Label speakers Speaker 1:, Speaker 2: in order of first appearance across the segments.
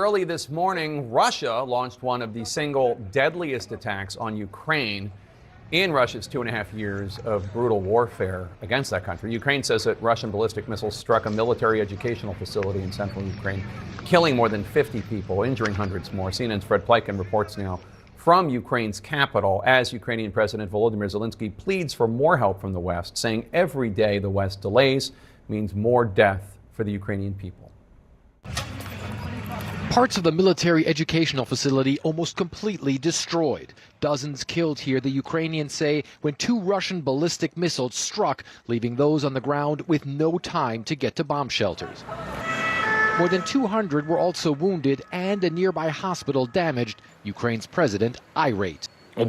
Speaker 1: Early this morning, Russia launched one of the single deadliest attacks on Ukraine in Russia's 2.5 years of brutal warfare against that country. Ukraine says that Russian ballistic missiles struck a military educational facility in central Ukraine, killing more than 50 people, injuring hundreds more. CNN's Fred Pleitgen reports now from Ukraine's capital as Ukrainian President Volodymyr Zelensky pleads for more help from the West, saying every day the West delays means more death for the Ukrainian people.
Speaker 2: Parts of the military educational facility almost completely destroyed. Dozens killed here, the Ukrainians say, when 2 Russian ballistic missiles struck, leaving those on the ground with no time to get to bomb shelters. More than 200 were also wounded and a nearby hospital damaged. Ukraine's president irate.
Speaker 3: The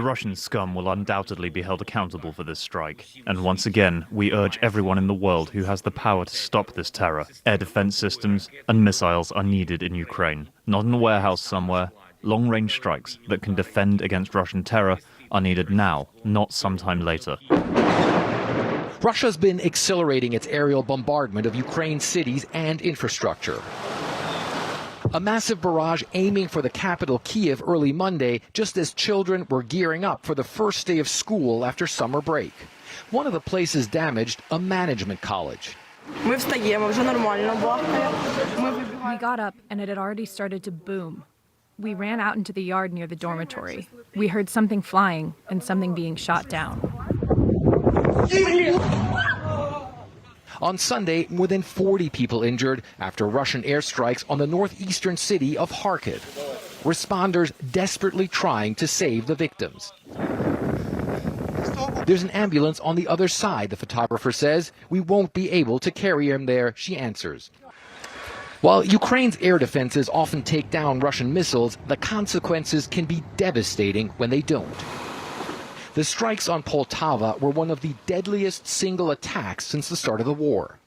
Speaker 3: Russian scum will undoubtedly be held accountable for this strike. And once again, we urge everyone in the world who has the power to stop this terror. Air defense systems and missiles are needed in Ukraine, not in a warehouse somewhere. Long-range strikes that can defend against Russian terror are needed now, not sometime later.
Speaker 2: Russia's been accelerating its aerial bombardment of Ukraine's cities and infrastructure. A massive barrage aiming for the capital, Kyiv, early Monday, just as children were gearing up for the first day of school after summer break. One of the places damaged, a management college.
Speaker 4: We got up and it had already started to boom. We ran out into the yard near the dormitory. We heard something flying and something being shot down.
Speaker 2: On Sunday, more than 40 people injured after Russian airstrikes on the northeastern city of Kharkiv. Responders desperately trying to save the victims. There's an ambulance on the other side, the photographer says. We won't be able to carry him there, she answers. While Ukraine's air defenses often take down Russian missiles, the consequences can be devastating when they don't. The strikes on Poltava were one of the deadliest single attacks since the start of the war.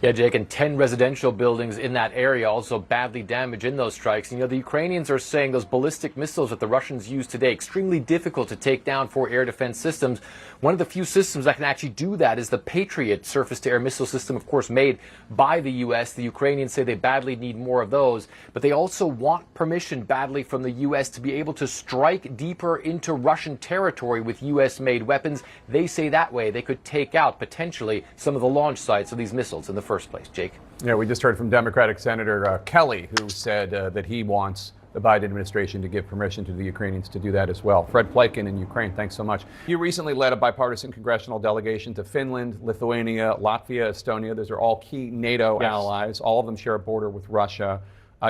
Speaker 5: Yeah, Jake, and 10 residential buildings in that area also badly damaged in those strikes. And, the Ukrainians are saying those ballistic missiles that the Russians use today, extremely difficult to take down for air defense systems. One of the few systems that can actually do that is the Patriot surface-to-air missile system, of course, made by the U.S. The Ukrainians say they badly need more of those, but they also want permission badly from the U.S. to be able to strike deeper into Russian territory with U.S.-made weapons. They say that way they could take out, potentially, some of the launch sites of these missiles in the first place. Jake?
Speaker 1: Yeah, we just heard from Democratic Senator Kelly, who said that he wants the Biden administration to give permission to the Ukrainians to do that as well. Fred Pleitgen in Ukraine, thanks so much. You recently led a bipartisan congressional delegation to Finland, Lithuania, Latvia, Estonia. Those are all key NATO allies. All of them share a border with Russia.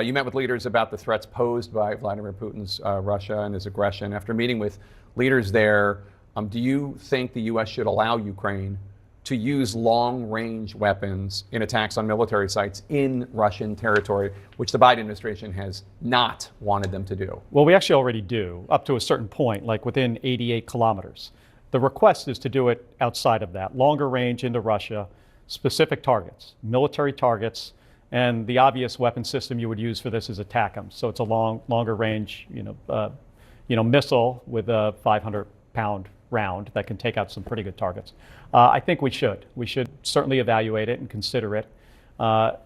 Speaker 1: You met with leaders about the threats posed by Vladimir Putin's Russia and his aggression. After meeting with leaders there, do you think the U.S. should allow Ukraine to use long-range weapons in attacks on military sites in Russian territory, which the Biden administration has not wanted them to do?
Speaker 6: Well, we actually already do, up to a certain point, like within 88 kilometers. The request is to do it outside of that, longer range into Russia, specific targets, military targets, and the obvious weapon system you would use for this is ATACMS. So it's a longer range, missile with a 500-pound round that can take out some pretty good targets. I think we should. We should certainly evaluate it and consider it.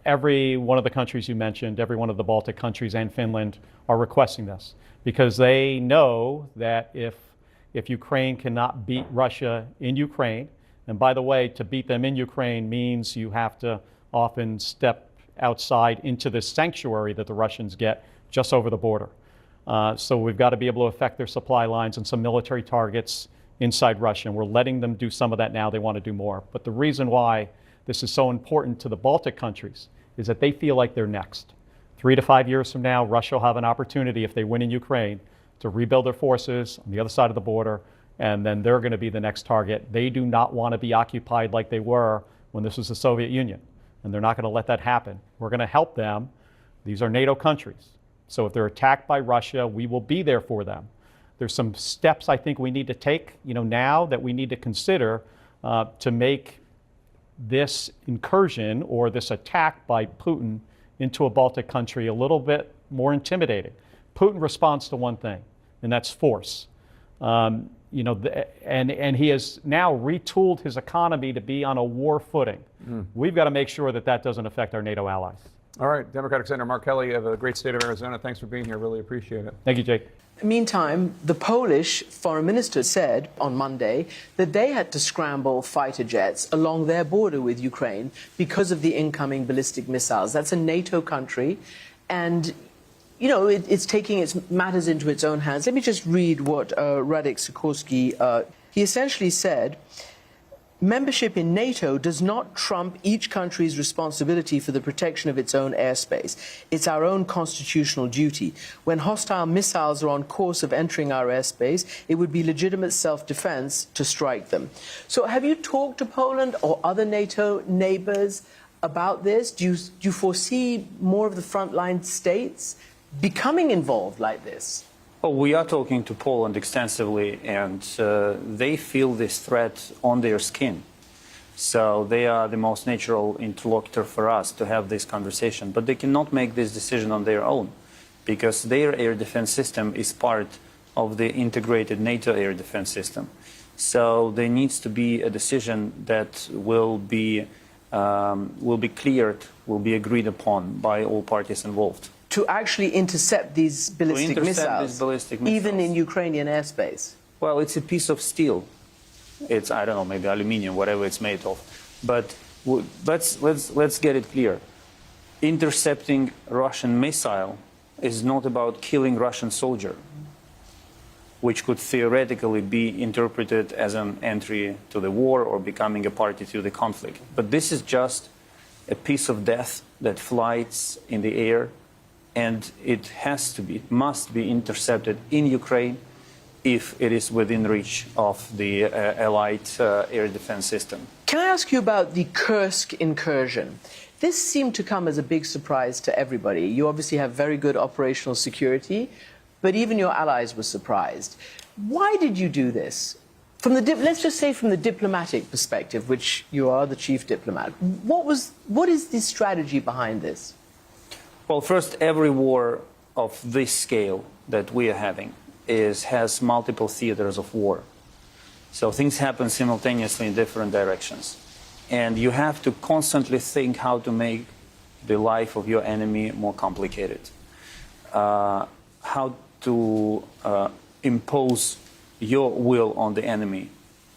Speaker 6: Every one of the countries you mentioned, every one of the Baltic countries and Finland are requesting this because they know that if Ukraine cannot beat Russia in Ukraine, and by the way, to beat them in Ukraine means you have to often step outside into this sanctuary that the Russians get just over the border. So we've got to be able to affect their supply lines and some military targets inside Russia, and we're letting them do some of that now. They want to do more. But the reason why this is so important to the Baltic countries is that they feel like they're next. 3 to 5 years from now, Russia will have an opportunity, if they win in Ukraine, to rebuild their forces on the other side of the border, and then they're going to be the next target. They do not want to be occupied like they were when this was the Soviet Union, and they're not going to let that happen. We're going to help them. These are NATO countries. So if they're attacked by Russia, we will be there for them. There's some steps I think we need to take, now that we need to consider to make this incursion or this attack by Putin into a Baltic country a little bit more intimidating. Putin responds to one thing, and that's force. And he has now retooled his economy to be on a war footing. We've got to make sure that that doesn't affect our NATO allies.
Speaker 1: All right, Democratic Senator Mark Kelly of the great state of Arizona, thanks for being here. Really appreciate it.
Speaker 6: Thank you, Jake.
Speaker 7: Meantime, the Polish foreign minister said on Monday that they had to scramble fighter jets along their border with Ukraine because of the incoming ballistic missiles. That's a NATO country, and it's taking its matters into its own hands. Let me just read what Radek Sikorski, he essentially said, membership in NATO does not trump each country's responsibility for the protection of its own airspace. It's our own constitutional duty. When hostile missiles are on course of entering our airspace, it would be legitimate self-defense to strike them. So have you talked to Poland or other NATO neighbors about this? Do you foresee more of the frontline states becoming involved like this?
Speaker 8: Well, we are talking to Poland extensively, and they feel this threat on their skin. So they are the most natural interlocutor for us to have this conversation. But they cannot make this decision on their own, because their air defense system is part of the integrated NATO air defense system. So there needs to be a decision that will be cleared, will be agreed upon by all parties involved.
Speaker 7: To actually intercept these ballistic missiles, even in Ukrainian airspace?
Speaker 8: Well, it's a piece of steel. It's, I don't know, maybe aluminium, whatever it's made of. But let's get it clear. Intercepting Russian missile is not about killing Russian soldier, which could theoretically be interpreted as an entry to the war or becoming a party to the conflict. But this is just a piece of death that flies in the air, and it must be intercepted in Ukraine if it is within reach of the Allied air defense system.
Speaker 7: Can I ask you about the Kursk incursion? This seemed to come as a big surprise to everybody. You obviously have very good operational security, but even your allies were surprised. Why did you do this? Let's just say from the diplomatic perspective, which you are the chief diplomat, what is the strategy behind this?
Speaker 8: Well, first, every war of this scale that we are having has multiple theaters of war. So things happen simultaneously in different directions. And you have to constantly think how to make the life of your enemy more complicated. How to impose your will on the enemy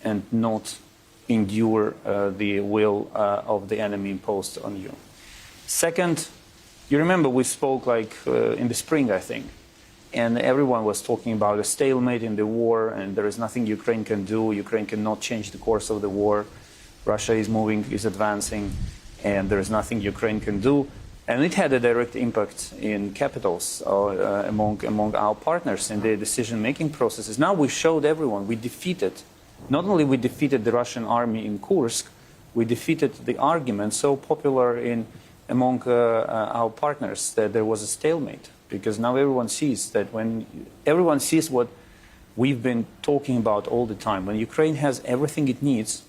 Speaker 8: and not endure the will of the enemy imposed on you. Second, you remember we spoke in the spring, I think, and everyone was talking about a stalemate in the war, and there is nothing Ukraine can do. Ukraine cannot change the course of the war. Russia is moving, is advancing, and there is nothing Ukraine can do. And it had a direct impact in capitals among our partners in the decision-making processes. Now we showed everyone not only we defeated the Russian army in Kursk, we defeated the argument so popular among our partners that there was a stalemate. Because now everyone sees what we've been talking about all the time. When Ukraine has everything it needs,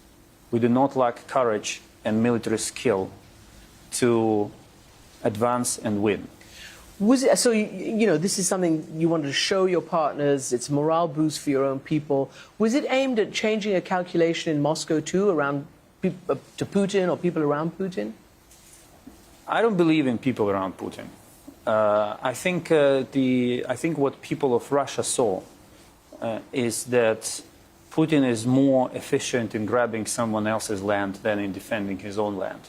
Speaker 8: we do not lack courage and military skill to advance and win.
Speaker 7: So, this is something you wanted to show your partners. It's a morale boost for your own people. Was it aimed at changing a calculation in Moscow too, to Putin or people around Putin?
Speaker 8: I don't believe in people around Putin. I think what people of Russia saw is that Putin is more efficient in grabbing someone else's land than in defending his own land.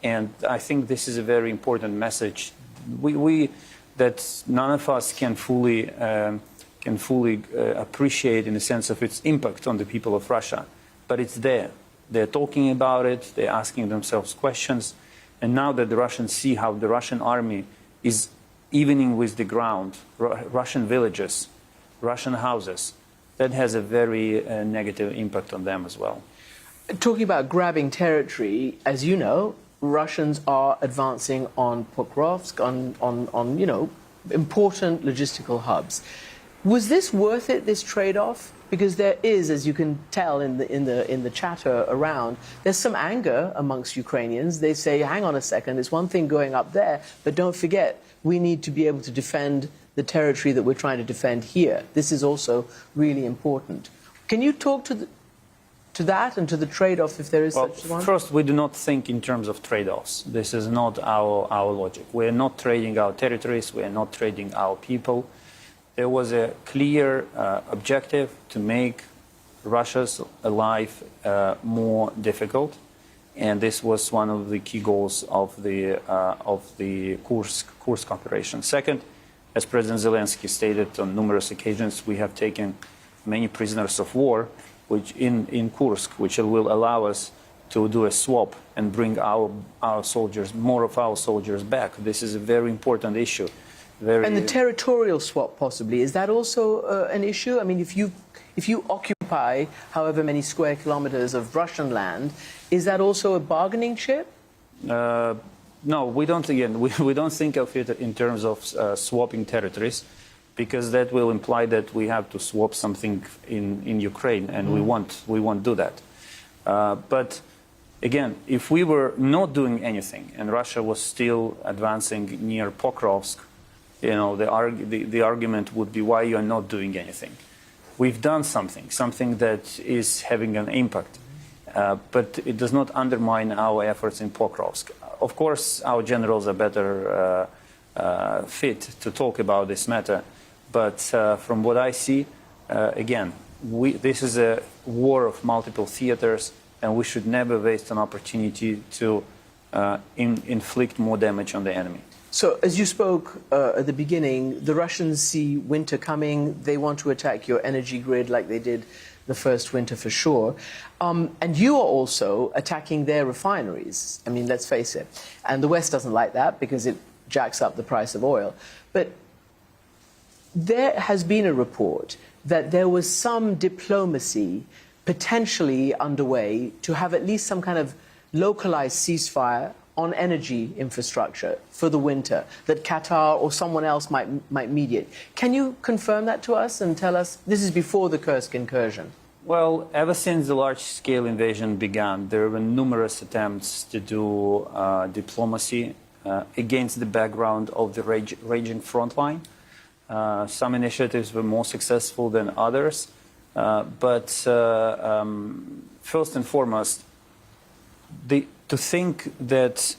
Speaker 8: And I think this is a very important message that none of us can fully appreciate in the sense of its impact on the people of Russia. But it's there. They're talking about it. They're asking themselves questions. And now that the Russians see how the Russian army is evening with the ground, Russian villages, Russian houses, that has a very negative impact on them as well.
Speaker 7: Talking about grabbing territory, as you know, Russians are advancing on Pokrovsk, on important logistical hubs. Was this worth it, this trade-off? Because there is, as you can tell in the chatter around, there's some anger amongst Ukrainians. They say, hang on a second, it's one thing going up there, but don't forget, we need to be able to defend the territory that we're trying to defend here. This is also really important. Can you talk to that and to the trade-off, if there is such one?
Speaker 8: First, we do not think in terms of trade-offs. This is not our logic. We are not trading our territories. We are not trading our people. There was a clear objective to make Russia's life more difficult, and this was one of the key goals of the Kursk operation. Second, as President Zelensky stated on numerous occasions, we have taken many prisoners of war, which in Kursk, which will allow us to do a swap and bring our soldiers, more of our soldiers back. This is a very important issue.
Speaker 7: And the territorial swap, possibly, is that also an issue? I mean, if you occupy however many square kilometers of Russian land, is that also a bargaining chip?
Speaker 8: No, we don't. Again, we don't think of it in terms of swapping territories, because that will imply that we have to swap something in Ukraine, and we won't do that. But again, if we were not doing anything and Russia was still advancing near Pokrovsk, you know, the argument would be, why you are not doing anything? We've done something that is having an impact, but it does not undermine our efforts in Pokrovsk. Of course, our generals are better fit to talk about this matter, but from what I see, again, this is a war of multiple theaters, and we should never waste an opportunity to inflict more damage on the enemy.
Speaker 7: So, as you spoke at the beginning, the Russians see winter coming. They want to attack your energy grid like they did the first winter for sure. And you are also attacking their refineries. I mean, let's face it. And the West doesn't like that because it jacks up the price of oil. But there has been a report that there was some diplomacy potentially underway to have at least some kind of localized ceasefire on energy infrastructure for the winter, that Qatar or someone else might mediate. Can you confirm that to us and tell us, this is before the Kursk incursion?
Speaker 8: Well, ever since the large-scale invasion began, there were numerous attempts to do diplomacy against the background of the raging frontline. Some initiatives were more successful than others, but first and foremost, to think that,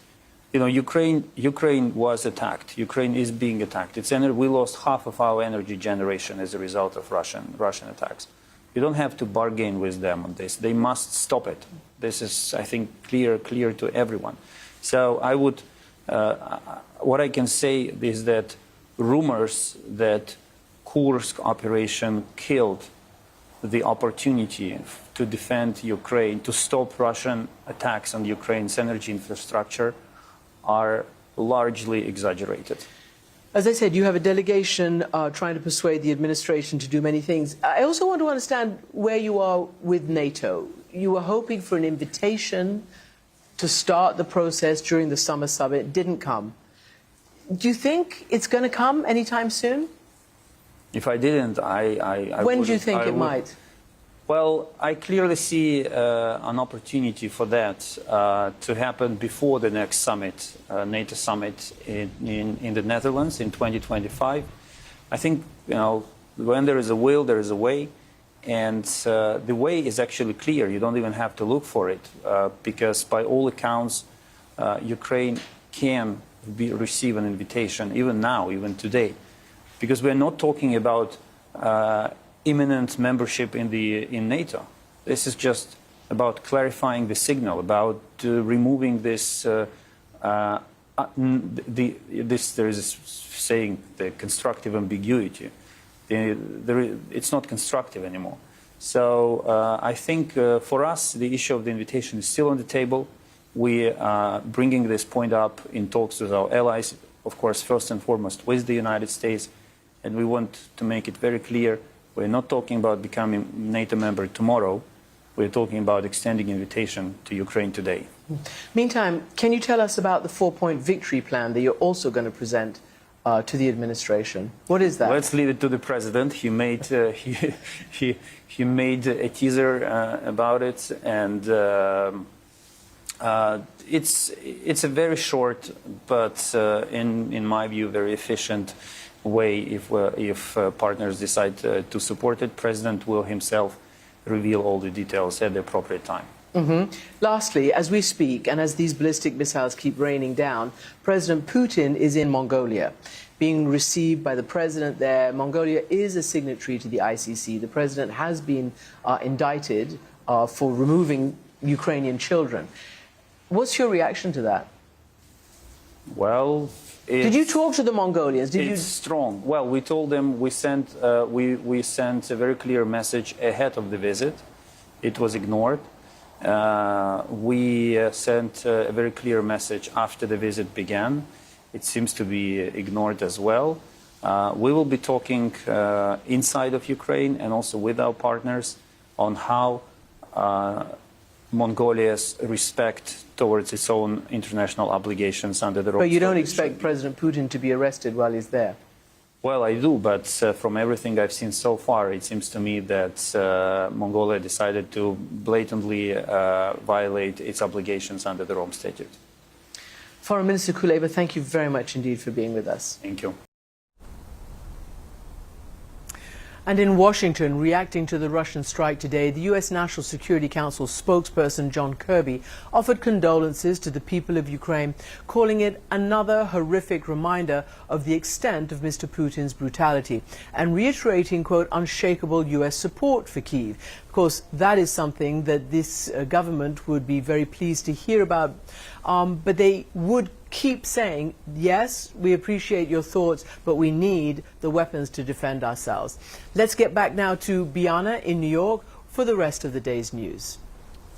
Speaker 8: you know, Ukraine was attacked. Ukraine is being attacked. We lost half of our energy generation as a result of Russian attacks. You don't have to bargain with them on this. They must stop it. This is, I think, clear to everyone. So I would, what I can say is that rumors that Kursk operation killed the opportunity to defend Ukraine, to stop Russian attacks on Ukraine's energy infrastructure, are largely exaggerated.
Speaker 7: As I said, you have a delegation trying to persuade the administration to do many things. I also want to understand where you are with NATO. You were hoping for an invitation to start the process during the summer summit. It didn't come. Do you think it's going to come anytime soon?
Speaker 8: If I didn't, I
Speaker 7: When do you think it might?
Speaker 8: Well, I clearly see an opportunity for that to happen before the next summit, NATO summit in the Netherlands in 2025. I think, you know, when there is a will, there is a way. And the way is actually clear. You don't even have to look for it because by all accounts, Ukraine can receive an invitation even now, even today. Because we're not talking about imminent membership in NATO. This is just about clarifying the signal, about removing this. There is a saying, the constructive ambiguity. It's not constructive anymore. So I think for us, the issue of the invitation is still on the table. We are bringing this point up in talks with our allies, of course, first and foremost with the United States. And we want to make it very clear, we're not talking about becoming NATO member tomorrow. We're talking about extending invitation to Ukraine today.
Speaker 7: Meantime, can you tell us about the 4-point victory plan that you're also going to present to the administration? What is that?
Speaker 8: Let's leave it to the president. He made he made a teaser about it, and it's a very short, but in my view, very efficient way, if partners decide to support it, President will himself reveal all the details at the appropriate time.
Speaker 7: Lastly, as we speak and as these ballistic missiles keep raining down, President Putin is in Mongolia, being received by the president there. Mongolia is a signatory to the ICC. The president has been indicted for removing Ukrainian children. What's your reaction to that?
Speaker 8: Well,
Speaker 7: did you talk to the Mongolians?
Speaker 8: It's strong. Well, we told them, we sent a very clear message ahead of the visit. It was ignored. We sent a very clear message after the visit began. It seems to be ignored as well. We will be talking inside of Ukraine and also with our partners on how Mongolia's respect towards its own international obligations under the
Speaker 7: But you don't expect President Putin to be arrested while he's there?
Speaker 8: Well, I do, but from everything I've seen so far, it seems to me that Mongolia decided to blatantly violate its obligations under the Rome Statute.
Speaker 7: Foreign Minister Kuleba, thank you very much indeed for being with us.
Speaker 8: Thank you.
Speaker 7: And in Washington, reacting to the Russian strike today, the U.S. National Security Council spokesperson John Kirby offered condolences to the people of Ukraine, calling it another horrific reminder of the extent of Mr. Putin's brutality, and reiterating, quote, unshakable U.S. support for Kyiv. Of course, that is something that this government would be very pleased to hear about, but they would keep saying, yes, we appreciate your thoughts, but we need the weapons to defend ourselves. Let's get back now to Biana in New York for the rest of the day's news.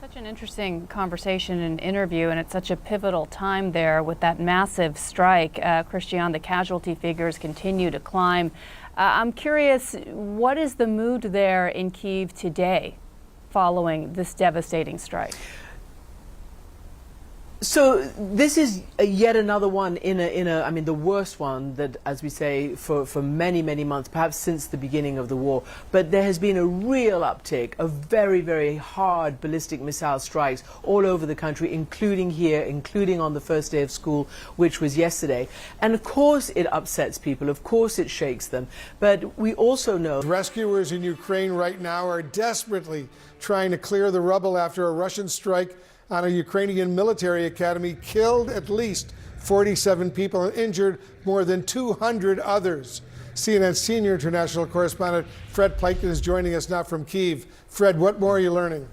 Speaker 9: Such an interesting conversation and interview, and it's such a pivotal time there with that massive strike. Christian, the casualty figures continue to climb. I'm curious, what is the mood there in Kyiv today following this devastating strike?
Speaker 7: So this is yet another one I mean, the worst one that, as we say, for many, many months, perhaps since the beginning of the war. But there has been a real uptick of very, very hard ballistic missile strikes all over the country, including here, including on the first day of school, which was yesterday. And of course it upsets people. Of course it shakes them. But we also know
Speaker 10: rescuers in Ukraine right now are desperately trying to clear the rubble after a Russian strike on a Ukrainian military academy killed at least 47 people and injured more than 200 others. CNN senior international correspondent Fred Pleitgen is joining us now from Kyiv. Fred, what more are you learning?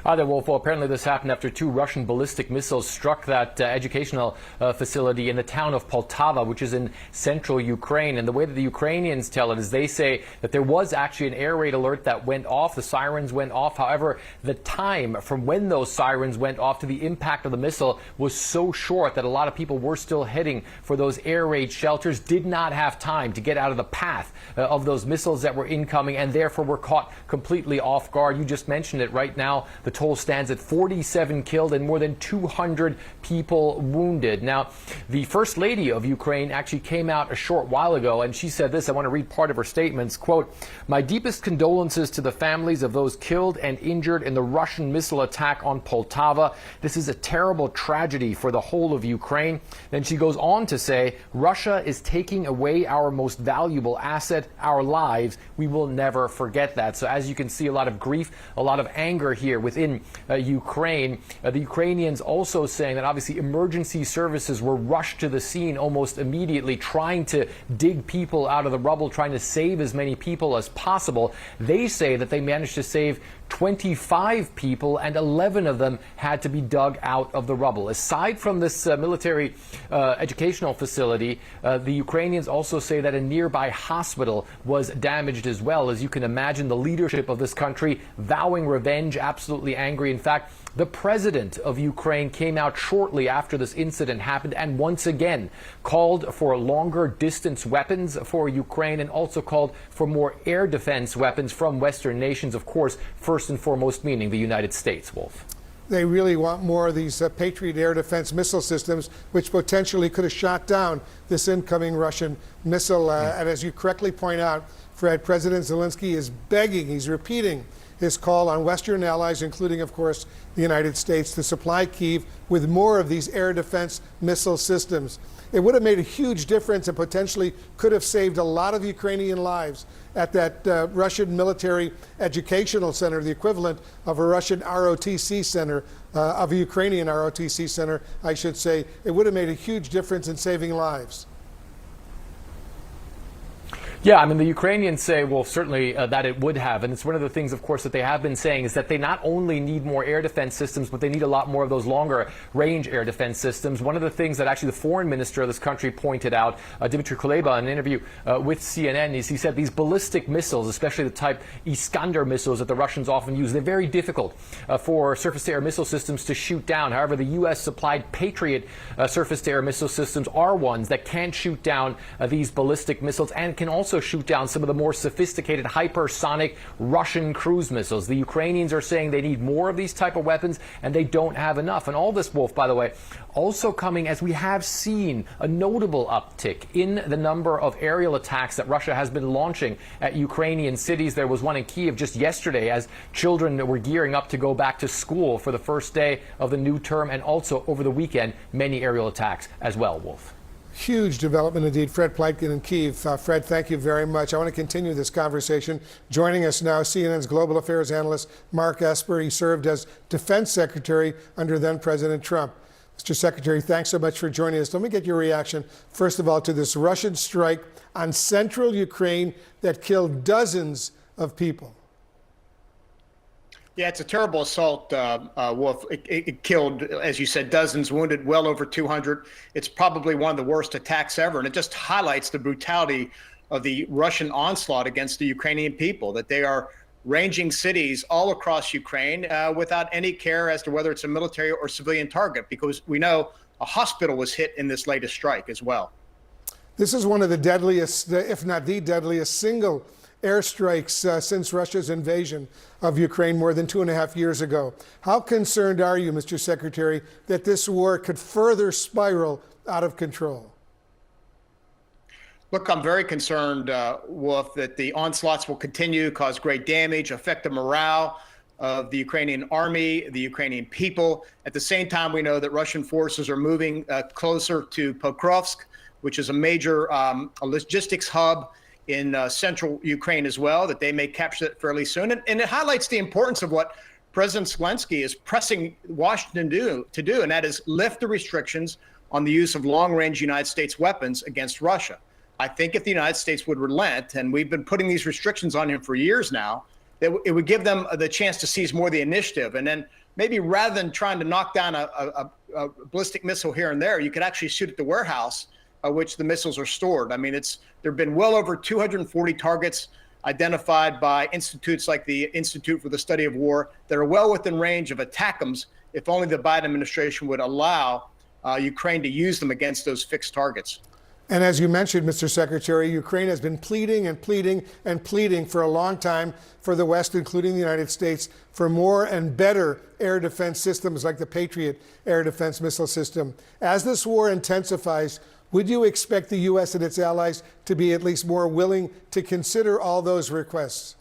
Speaker 5: Hi there, Wolf. Well, apparently this happened after 2 Russian ballistic missiles struck that educational facility in the town of Poltava, which is in central Ukraine. And the way that the Ukrainians tell it is they say that there was actually an air raid alert that went off. The sirens went off. However, the time from when those sirens went off to the impact of the missile was so short that a lot of people were still heading for those air raid shelters, did not have time to get out of the path of those missiles that were incoming, and therefore were caught completely off guard. You just mentioned it right now. The toll stands at 47 killed and more than 200 people wounded. Now, the First Lady of Ukraine actually came out a short while ago, and she said this. I want to read part of her statements. Quote, "My deepest condolences to the families of those killed and injured in the Russian missile attack on Poltava. This is a terrible tragedy for the whole of Ukraine." Then she goes on to say, "Russia is taking away our most valuable asset, our lives. We will never forget that." So as you can see, a lot of grief, a lot of anger here within Ukraine. The Ukrainians also saying that obviously emergency services were rushed to the scene almost immediately, trying to dig people out of the rubble, trying to save as many people as possible. They say that they managed to save 25 people, and 11 of them had to be dug out of the rubble. Aside from this military educational facility, the Ukrainians also say that a nearby hospital was damaged as well. As you can imagine, the leadership of this country vowing revenge, absolutely angry. In fact, the president of Ukraine came out shortly after this incident happened and once again called for longer distance weapons for Ukraine, and also called for more air defense weapons from Western nations, of course, first and foremost meaning the United States, Wolf.
Speaker 10: They really want more of these Patriot air defense missile systems, which potentially could have shot down this incoming Russian missile. And as you correctly point out, Fred, President Zelensky is begging, he's repeating his call on Western allies, including, of course, the United States, to supply Kyiv with more of these air defense missile systems. It would have made a huge difference and potentially could have saved a lot of Ukrainian lives at that Russian military educational center, the equivalent of a Russian ROTC center, of a Ukrainian ROTC center, I should say. It would have made a huge difference in saving lives.
Speaker 5: Yeah, I mean, the Ukrainians say, well, certainly that it would have. And it's one of the things, of course, that they have been saying is that they not only need more air defense systems, but they need a lot more of those longer range air defense systems. One of the things that actually the foreign minister of this country pointed out, Dmitry Kuleba, in an interview with CNN, is he said these ballistic missiles, especially the type Iskander missiles that the Russians often use, they're very difficult for surface-to-air missile systems to shoot down. However, the U.S.-supplied Patriot surface-to-air missile systems are ones that can shoot down these ballistic missiles and can also shoot down some of the more sophisticated hypersonic Russian cruise missiles. The Ukrainians are saying they need more of these type of weapons, and they don't have enough. And all this, Wolf, by the way, also coming as we have seen a notable uptick in the number of aerial attacks that Russia has been launching at Ukrainian cities. There was one in Kyiv just yesterday as children were gearing up to go back to school for the first day of the new term, and also over the weekend, many aerial attacks as well, Wolf.
Speaker 10: Huge development indeed. Fred Pleitgen in Kyiv. Fred, thank you very much. I want to continue this conversation. Joining us now, CNN's global affairs analyst, Mark Esper. He served as defense secretary under then President Trump. Mr. Secretary, thanks so much for joining us. Let me get your reaction, first of all, to this Russian strike on central Ukraine that killed dozens of people.
Speaker 11: Yeah, it's a terrible assault, Wolf. It killed, as you said, dozens, wounded well over 200. It's probably one of the worst attacks ever. And it just highlights the brutality of the Russian onslaught against the Ukrainian people, that they are ranging cities all across Ukraine without any care as to whether it's a military or civilian target, because we know a hospital was hit in this latest strike as well.
Speaker 10: This is one of the deadliest, if not the deadliest, single airstrikes since Russia's invasion of Ukraine more than 2.5 years ago. How concerned are you, Mr. Secretary, that this war could further spiral out of control?
Speaker 11: Look, I'm very concerned, Wolf, that the onslaughts will continue, cause great damage, affect the morale of the Ukrainian army, the Ukrainian people. At the same time, we know that Russian forces are moving closer to Pokrovsk, which is a major logistics hub in central Ukraine as well, that they may capture it fairly soon. And it highlights the importance of what President Zelensky is pressing Washington to do, and that is lift the restrictions on the use of long-range United States weapons against Russia. I think if the United States would relent, and we've been putting these restrictions on him for years now, that it would give them the chance to seize more of the initiative. And then maybe rather than trying to knock down a ballistic missile here and there, you could actually shoot at the warehouse which the missiles are stored. I mean, there have been well over 240 targets identified by institutes like the Institute for the Study of War that are well within range of ATACMS if only the Biden administration would allow Ukraine to use them against those fixed targets.
Speaker 10: And as you mentioned, Mr. Secretary, Ukraine has been pleading and pleading and pleading for a long time for the West, including the United States, for more and better air defense systems like the Patriot air defense missile system. As this war intensifies, would you expect the U.S. and its allies to be at least more willing to consider all those requests?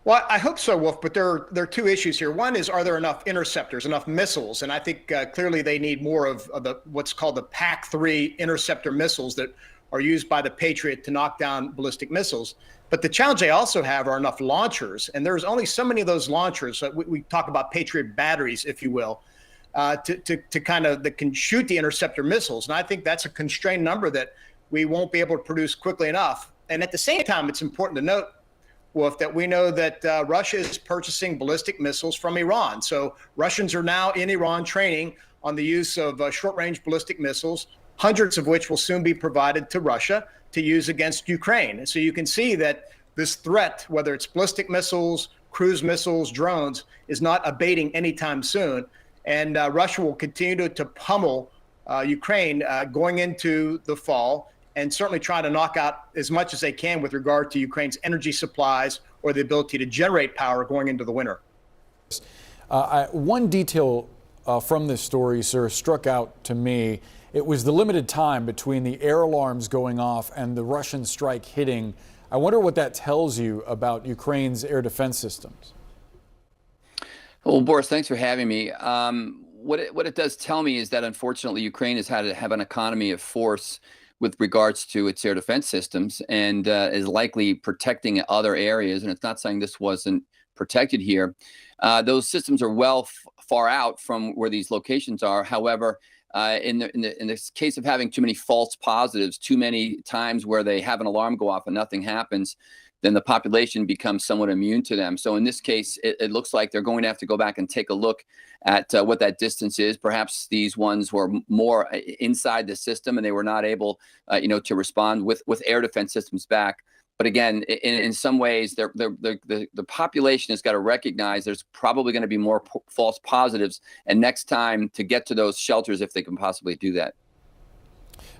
Speaker 11: Well, I hope so, Wolf, but there are two issues here. One is, are there enough interceptors, enough missiles? And I think clearly they need more of what's called the PAC-3 interceptor missiles that are used by the Patriot to knock down ballistic missiles. But the challenge they also have are enough launchers. And there's only so many of those launchers. We talk about Patriot batteries, if you will, that can shoot the interceptor missiles. And I think that's a constrained number that we won't be able to produce quickly enough. And at the same time, it's important to note, Wolf, that we know that Russia is purchasing ballistic missiles from Iran. So Russians are now in Iran training on the use of short-range ballistic missiles, hundreds of which will soon be provided to Russia to use against Ukraine. And so you can see that this threat, whether it's ballistic missiles, cruise missiles, drones, is not abating anytime soon. And Russia will continue to pummel Ukraine going into the fall, and certainly trying to knock out as much as they can with regard to Ukraine's energy supplies or the ability to generate power going into the winter.
Speaker 12: One detail from this story, sir, struck out to me. It was the limited time between the air alarms going off and the Russian strike hitting I wonder what that tells you about Ukraine's air defense systems.
Speaker 13: Well, Boris, thanks for having me. What it does tell me is that unfortunately Ukraine has had to have an economy of force with regards to its air defense systems, and is likely protecting other areas. And it's not saying this wasn't protected here. Those systems are far out from where these locations are. However, in this case of having too many false positives, too many times where they have an alarm go off and nothing happens, then the population becomes somewhat immune to them. So in this case, it looks like they're going to have to go back and take a look at what that distance is. Perhaps these ones were more inside the system and they were not able, to respond with air defense systems back. But again, in some ways, the population has got to recognize there's probably going to be more false positives, and next time to get to those shelters if they can possibly do that.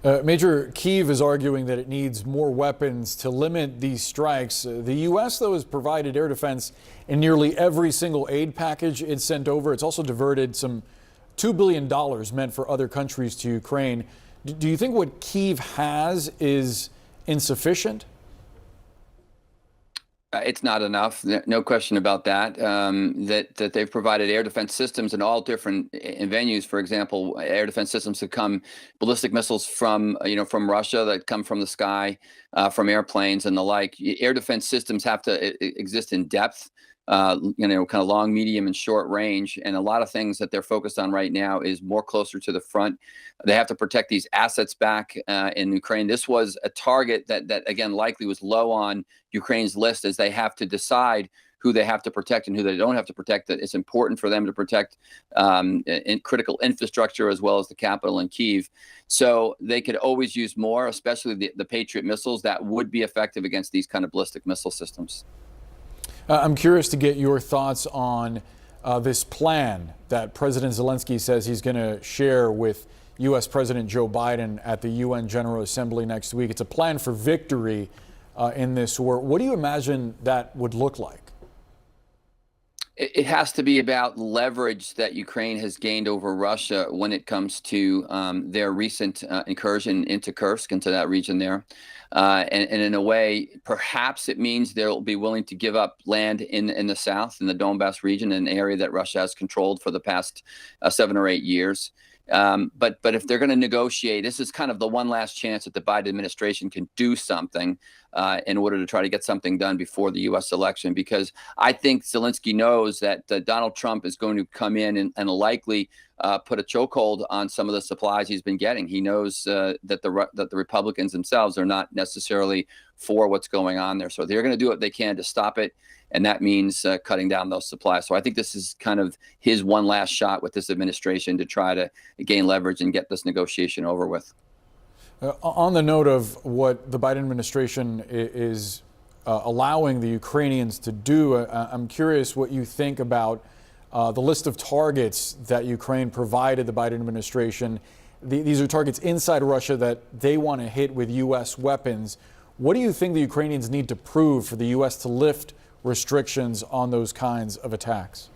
Speaker 12: Major, Kyiv is arguing that it needs more weapons to limit these strikes. The U.S., though, has provided air defense in nearly every single aid package it's sent over. It's also diverted some $2 billion meant for other countries to Ukraine. Do you think what Kyiv has is insufficient?
Speaker 13: It's not enough, no question about that. That they've provided air defense systems in all different venues. For example, air defense systems that come, ballistic missiles from Russia that come from the sky, from airplanes and the like. Air defense systems have to exist in depth, kind of long, medium, and short range. And a lot of things that they're focused on right now is more closer to the front. They have to protect these assets back in Ukraine. This was a target that again, likely was low on Ukraine's list, as they have to decide who they have to protect and who they don't have to protect. That it's important for them to protect critical infrastructure as well as the capital in Kyiv. So they could always use more, especially the Patriot missiles that would be effective against these kind of ballistic missile systems.
Speaker 12: I'm curious to get your thoughts on this plan that President Zelensky says he's going to share with U.S. President Joe Biden at the UN General Assembly next week. It's a plan for victory in this war. What do you imagine that would look like?
Speaker 13: It has to be about leverage that Ukraine has gained over Russia when it comes to their recent incursion into Kursk, into that region there. And in a way, perhaps it means they'll be willing to give up land in the south, in the Donbass region, an area that Russia has controlled for the past 7 or 8 years. But if they're going to negotiate, this is kind of the one last chance that the Biden administration can do something in order to try to get something done before the U.S. election, because I think Zelensky knows that Donald Trump is going to come in and likely put a chokehold on some of the supplies he's been getting. He knows that the Republicans themselves are not necessarily for what's going on there. So they're going to do what they can to stop it. And that means cutting down those supplies. So I think this is kind of his one last shot with this administration to try to gain leverage and get this negotiation over with.
Speaker 12: On the note of what the Biden administration is allowing the Ukrainians to do, I'm curious what you think about the list of targets that Ukraine provided the Biden administration. These are targets inside Russia that they want to hit with U.S. weapons. What do you think the Ukrainians need to prove for the U.S. to lift restrictions on those kinds of attacks?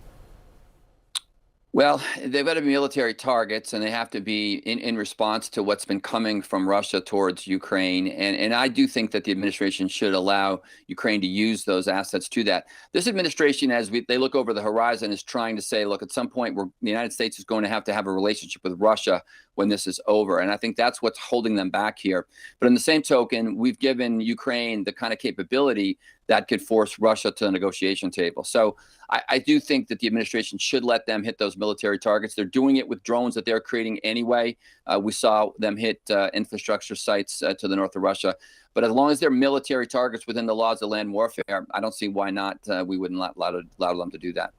Speaker 13: Well, they've got to be military targets, and they have to be in response to what's been coming from Russia towards Ukraine. And I do think that the administration should allow Ukraine to use those assets to that. This administration, as they look over the horizon, is trying to say, look, at some point, the United States is going to have a relationship with Russia when this is over. And I think that's what's holding them back here. But in the same token, we've given Ukraine the kind of capability that could force Russia to the negotiation table. So I do think that the administration should let them hit those military targets. They're doing it with drones that they're creating anyway. We saw them hit infrastructure sites to the north of Russia. But as long as they're military targets within the laws of land warfare, I don't see why not we wouldn't allow them to do that.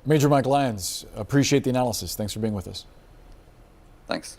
Speaker 12: Major Mike Lyons, appreciate the analysis. Thanks for being with us.
Speaker 13: Thanks.